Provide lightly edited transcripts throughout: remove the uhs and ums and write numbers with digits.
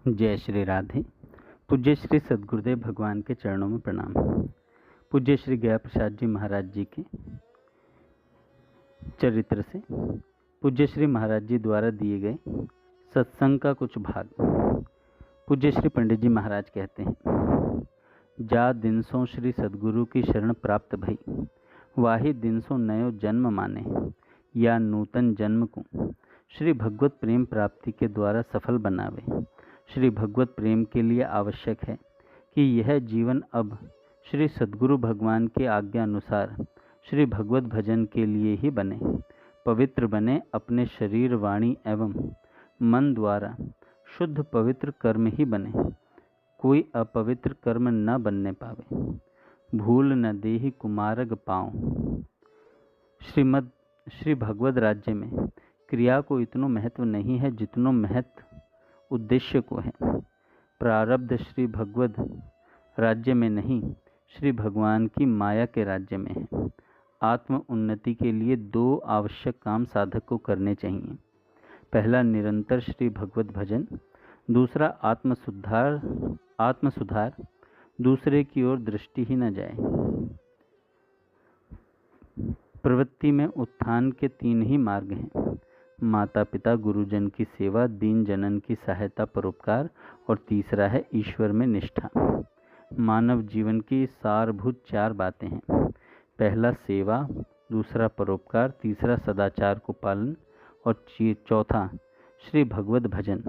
जय श्री राधे। पूज्य श्री सद्गुरुदेव भगवान के चरणों में प्रणाम। पूज्य श्री गया प्रसाद जी महाराज जी के चरित्र से पूज्य श्री महाराज जी द्वारा दिए गए सत्संग का कुछ भाग। पूज्य श्री पंडित जी महाराज कहते हैं, जा दिनसों श्री सद्गुरु की शरण प्राप्त भई, वाही दिनसों नयो जन्म माने, या नूतन जन्म को श्री भगवत प्रेम प्राप्ति के द्वारा सफल बनावे। श्री भगवत प्रेम के लिए आवश्यक है कि यह जीवन अब श्री सद्गुरु भगवान के आज्ञा अनुसार श्री भगवत भजन के लिए ही बने, पवित्र बने, अपने शरीर, वाणी एवं मन द्वारा शुद्ध पवित्र कर्म ही बने, कोई अपवित्र कर्म न बनने पावे। भूल न देहि कुमारग पाँव। श्री भगवत राज्य में क्रिया को इतनो महत्व नहीं है जितनो महत्व उद्देश्य को है। प्रारब्ध श्री भगवत राज्य में नहीं, श्री भगवान की माया के राज्य में है। आत्म उन्नति के लिए दो आवश्यक काम साधक को करने चाहिए। पहला, निरंतर श्री भगवत भजन। दूसरा, आत्मसुधार। दूसरे की ओर दृष्टि ही न जाए। प्रवृत्ति में उत्थान के तीन ही मार्ग हैं: माता पिता गुरुजन की सेवा, दीन जनन की सहायता, परोपकार, और तीसरा है ईश्वर में निष्ठा। मानव जीवन की सारभूत चार बातें हैं: पहला सेवा, दूसरा परोपकार, तीसरा सदाचार को पालन, और चौथा श्री भगवत भजन।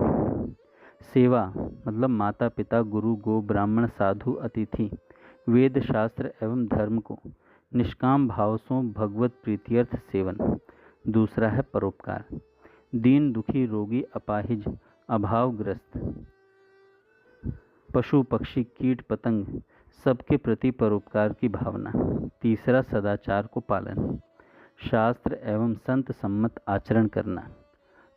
सेवा मतलब माता पिता, गुरु, गो, ब्राह्मण, साधु, अतिथि, वेद शास्त्र एवं धर्म को निष्काम भाव से भगवत प्रीत्यर्थ सेवन। दूसरा है परोपकार, दीन दुखी, रोगी, अपाहिज, अभावग्रस्त, पशु पक्षी, कीट पतंग सबके प्रति परोपकार की भावना। तीसरा सदाचार को पालन, शास्त्र एवं संत सम्मत आचरण करना।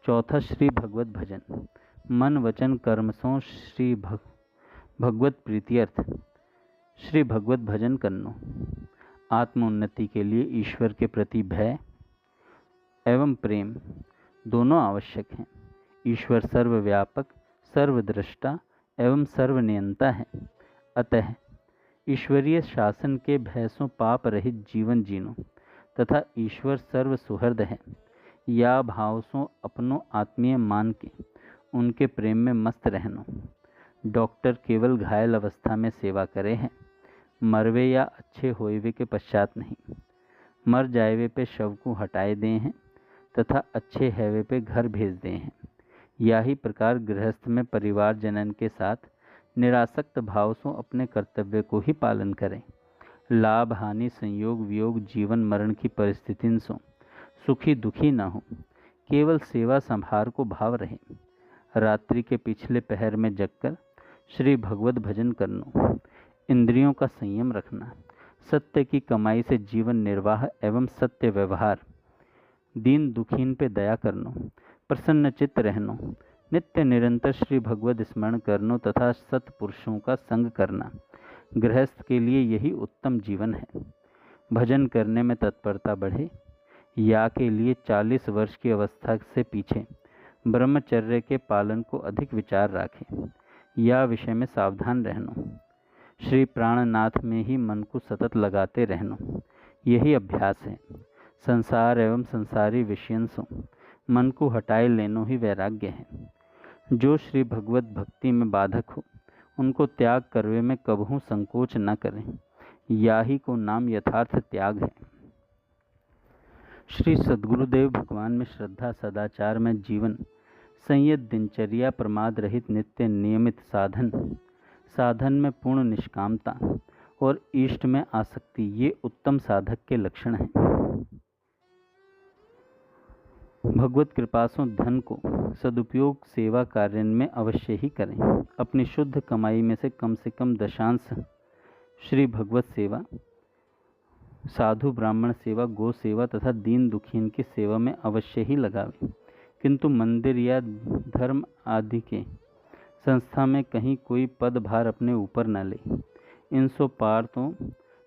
चौथा श्री भगवत भजन, मन वचन कर्म सो श्री भगवत प्रीत्यर्थ श्री भगवत भजन करनो। आत्मोन्नति के लिए ईश्वर के प्रति भय एवं प्रेम दोनों आवश्यक हैं। ईश्वर सर्वव्यापक, सर्वद्रष्टा एवं सर्वनियंता है। अतः ईश्वरीय शासन के भय से पाप रहित जीवन जीनो तथा ईश्वर सर्व सुहृद है, या भाव से अपनो आत्मीय मान के उनके प्रेम में मस्त रहनो। डॉक्टर केवल घायल अवस्था में सेवा करे हैं, मरवे या अच्छे होइवे के पश्चात नहीं। मर जाएवे पे शव को हटाए दे हैं तथा अच्छे हैवे पे घर भेज दे हैं। यही प्रकार गृहस्थ में परिवार जनन के साथ निरासक्त भाव से अपने कर्तव्य को ही पालन करें। लाभ हानि, संयोग वियोग, जीवन मरण की परिस्थितियों से सुखी दुखी न हो, केवल सेवा संभार को भाव रहे। रात्रि के पिछले पहर में जगकर श्री भगवत भजन करना, इंद्रियों का संयम रखना, सत्य की कमाई से जीवन निर्वाह एवं सत्य व्यवहार, दीन दुखीन पे दया करनो, प्रसन्न चित्त रहनो, नित्य निरंतर श्री भगवत स्मरण करनो तथा सत्पुरुषों का संग करना, गृहस्थ के लिए यही उत्तम जीवन है। भजन करने में तत्परता बढ़े। या के लिए 40 वर्ष की अवस्था से पीछे ब्रह्मचर्य के पालन को अधिक विचार राखें। या विषय में सावधान रहनो। श्री प्राणनाथ में ही मन को सतत लगाते रहनो, यही अभ्यास है। संसार एवं संसारी विषयों से मन को हटाए लेनो ही वैराग्य है। जो श्री भगवत भक्ति में बाधक हो उनको त्याग करवे में कबहू संकोच न करें, याही को नाम यथार्थ त्याग है। श्री सद्गुरुदेव भगवान में श्रद्धा, सदाचार में जीवन, संयत दिनचर्या, प्रमाद रहित नित्य नियमित साधन में पूर्ण निष्कामता और इष्ट में आसक्ति, ये उत्तम साधक के लक्षण हैं। भगवत कृपा से धन को सदुपयोग सेवा कार्य में अवश्य ही करें। अपनी शुद्ध कमाई में से कम दशांश श्री भगवत सेवा, साधु ब्राह्मण सेवा, गो सेवा तथा दीन दुखीन की सेवा में अवश्य ही लगावें। किंतु मंदिर या धर्म आदि के संस्था में कहीं कोई पद भार अपने ऊपर न ले। इनसो पार तो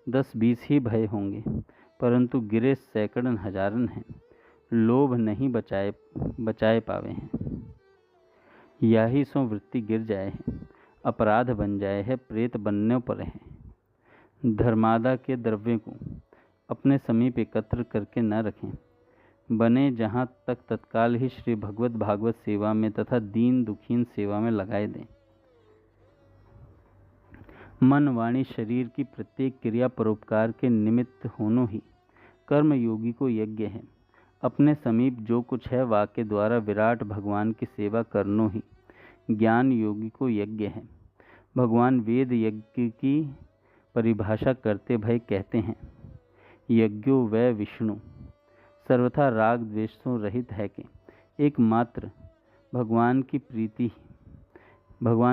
10-20 ही भय होंगे, परंतु गिरे सैकड़न हजारन हैं। लोभ नहीं बचाए पावे हैं। या ही सो वृत्ति गिर जाए है, अपराध बन जाए है, प्रेत बनने पर है। धर्मादा के द्रव्य को अपने समीप एकत्र करके न रखें, बने जहाँ तक तत्काल ही श्री भगवत भागवत सेवा में तथा दीन दुखीन सेवा में लगाए दें। मन वाणी शरीर की प्रत्येक क्रिया परोपकार के निमित्त होनो ही कर्म योगी को यज्ञ है। अपने समीप जो कुछ है वाक्य द्वारा विराट भगवान की सेवा करनो ही ज्ञान योगी को यज्ञ है। भगवान वेद यज्ञ की परिभाषा करते भय कहते हैं, यज्ञो वै विष्णु सर्वथा राग द्वेषों रहित है कि एकमात्र भगवान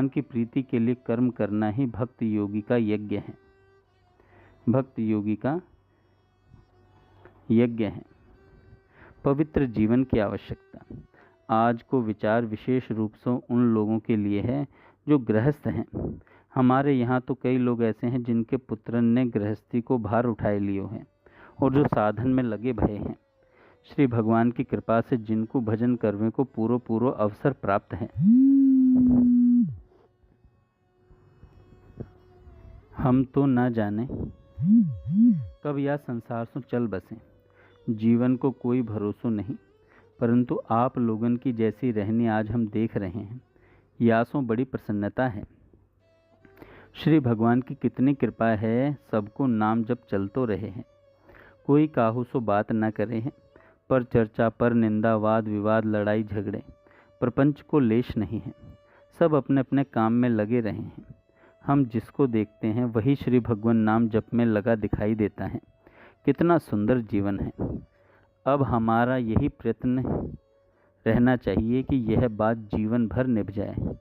की प्रीति के लिए कर्म करना ही भक्त योगी का यज्ञ है। भक्त योगी का यज्ञ है। पवित्र जीवन की आवश्यकता आज को विचार विशेष रूप से उन लोगों के लिए है जो गृहस्थ हैं। हमारे यहाँ तो कई लोग ऐसे हैं जिनके पुत्रन ने गृहस्थी को भार उठाए लिए हैं और जो साधन में लगे भये हैं। श्री भगवान की कृपा से जिनको भजन करने को पूर्व अवसर प्राप्त है, हम तो न जाने कब यह संसार से चल बसे। जीवन को कोई भरोसा नहीं, परंतु आप लोगन की जैसी रहनी आज हम देख रहे हैं, यासों बड़ी प्रसन्नता है। श्री भगवान की कितनी कृपा है, सबको नाम जब चलतो रहे हैं। कोई काहू सो बात न करे हैं, पर चर्चा पर निंदा वाद विवाद लड़ाई झगड़े प्रपंच को लेश नहीं है। सब अपने अपने काम में लगे रहे हैं। हम जिसको देखते हैं वही श्री भगवान नाम जप में लगा दिखाई देता है। कितना सुंदर जीवन है। अब हमारा यही प्रयत्न रहना चाहिए कि यह बात जीवन भर निभ जाए।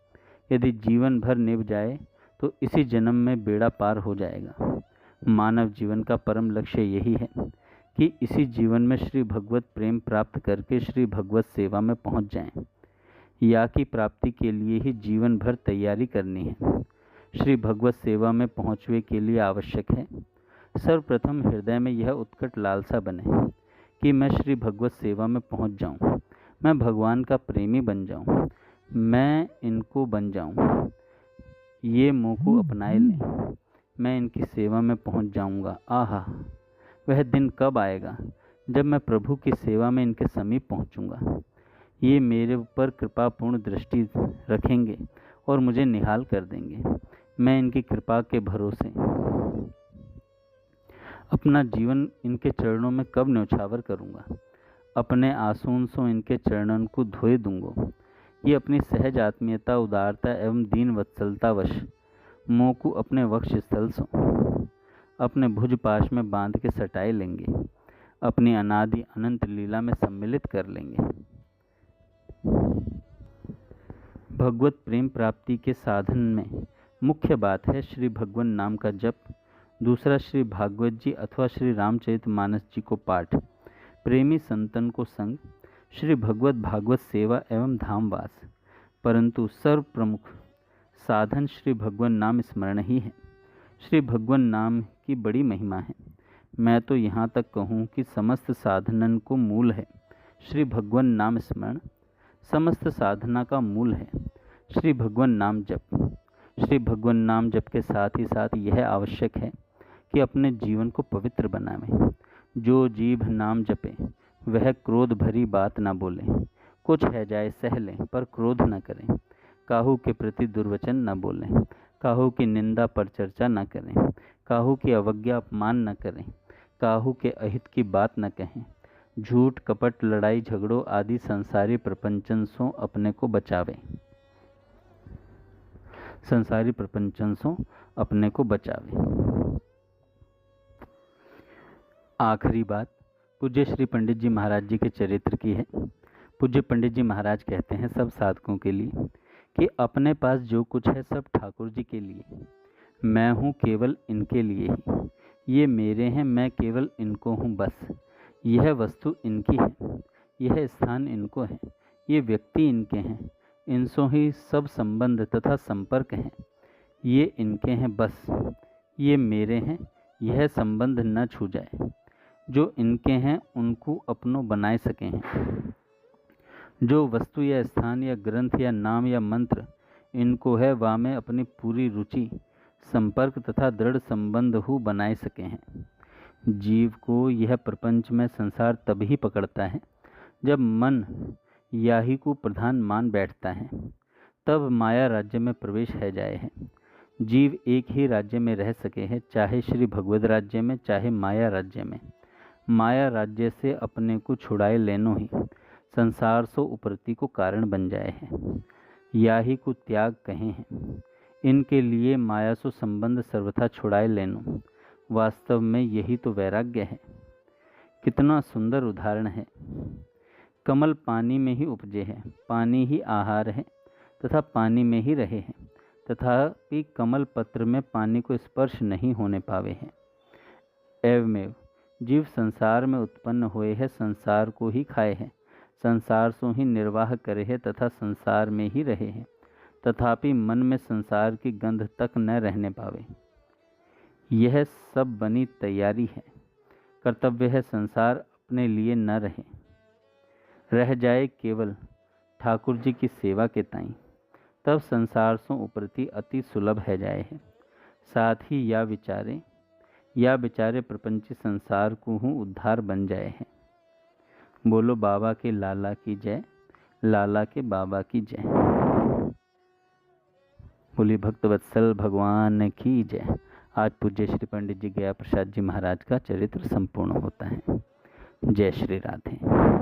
यदि जीवन भर निभ जाए तो इसी जन्म में बेड़ा पार हो जाएगा। मानव जीवन का परम लक्ष्य यही है कि इसी जीवन में श्री भगवत प्रेम प्राप्त करके श्री भगवत सेवा में पहुंच जाएं। या की प्राप्ति के लिए ही जीवन भर तैयारी करनी है। श्री भगवत सेवा में पहुंचने के लिए आवश्यक है सर्वप्रथम हृदय में यह उत्कट लालसा बने कि मैं श्री भगवत सेवा में पहुंच जाऊं, मैं भगवान का प्रेमी बन जाऊं, मैं इनको बन जाऊं। ये मोह को अपनाए लें, मैं इनकी सेवा में पहुंच जाऊंगा। आहा, वह दिन कब आएगा जब मैं प्रभु की सेवा में इनके समीप पहुंचूंगा। ये मेरे ऊपर कृपापूर्ण दृष्टि रखेंगे और मुझे निहाल कर देंगे। मैं इनकी कृपा के भरोसे अपना जीवन इनके चरणों में कब न्यौछावर करूंगा। अपने आंसुओं से इनके चरणों को धोए दूंगा। ये अपनी सहज आत्मीयता उदारता एवं दीन वत्सलतावश मोह को अपने वक्ष स्थल से अपने भुज पाश में बांध के सटाए लेंगे, अपनी अनादि अनंत लीला में सम्मिलित कर लेंगे। भगवत प्रेम प्राप्ति के साधन में मुख्य बात है श्री भगवान नाम का जप, दूसरा श्री भागवत जी अथवा श्री रामचरितमानस जी को पाठ, प्रेमी संतन को संग, श्री भगवत भागवत सेवा एवं धामवास। परंतु सर्व प्रमुख साधन श्री भगवान नाम स्मरण ही है। श्री भगवान नाम की बड़ी महिमा है। मैं तो यहाँ तक कहूँ कि समस्त साधनन को मूल है श्री भगवान नाम स्मरण, समस्त साधना का मूल है श्री भगवान नाम जप। श्री भगवान नाम जप के साथ ही साथ यह आवश्यक है कि अपने जीवन को पवित्र बनावें। जो जीभ नाम जपे वह क्रोध भरी बात ना बोले। कुछ है जाए सह लें पर क्रोध न करें। काहू के प्रति दुर्वचन न बोलें, काहू की निंदा पर चर्चा न करें, काहू की अवज्ञा अपमान न करें, काहू के अहित की बात न कहें। झूठ कपट लड़ाई झगड़ों आदि संसारी प्रपंचन से अपने को बचावें। संसारी प्रपंचन से अपने को बचावें। आखिरी बात पूज्य श्री पंडित जी महाराज जी के चरित्र की है। पूज्य पंडित जी महाराज कहते हैं सब साधकों के लिए कि अपने पास जो कुछ है सब ठाकुर जी के लिए, मैं हूँ केवल इनके लिए ही। ये मेरे हैं, मैं केवल इनको हूँ बस। यह वस्तु इनकी है, यह स्थान इनको है, ये व्यक्ति इनके हैं, इनसे ही सब संबंध तथा संपर्क हैं। ये इनके हैं बस, ये मेरे हैं, यह संबंध न छू जाए। जो इनके हैं उनको अपनों बनाए सके हैं। जो वस्तु या स्थान या ग्रंथ या नाम या मंत्र इनको है वह में अपनी पूरी रुचि, संपर्क तथा दृढ़ संबंध हो बनाए सके हैं। जीव को यह प्रपंच में संसार तभी पकड़ता है जब मन याही को प्रधान मान बैठता है, तब माया राज्य में प्रवेश है जाए है। जीव एक ही राज्य में रह सके हैं, चाहे श्री भगवद राज्य में चाहे माया राज्य में। माया राज्य से अपने को छुड़ाए लेनो ही संसार सो उपरति को कारण बन जाए हैं, याही को त्याग कहे हैं। इनके लिए माया सो संबंध सर्वथा छुड़ाए लेनो, वास्तव में यही तो वैराग्य है। कितना सुंदर उदाहरण है। कमल पानी में ही उपजे है, पानी ही आहार है तथा पानी में ही रहे हैं, तथापि कमल पत्र में पानी को स्पर्श नहीं होने पावे हैं। एवमेव जीव संसार में उत्पन्न हुए हैं, संसार को ही खाए हैं, संसार सो ही निर्वाह करे हैं तथा संसार में ही रहे हैं, तथापि मन में संसार की गंध तक न रहने पावे। यह सब बनी तैयारी है। कर्तव्य है संसार अपने लिए न रह जाए केवल ठाकुर जी की सेवा के ताई, तब संसार सो उपरति अति सुलभ है जाए है। साथ ही या विचारे प्रपंची संसार को हूँ उद्धार बन जाए हैं। बोलो बाबा के लाला की जय, लाला के बाबा की जय। बोली भक्तवत्सल भगवान की जय। आज पूज्य श्री पंडित जी गया प्रसाद जी महाराज का चरित्र संपूर्ण होता है। जय श्री राधे।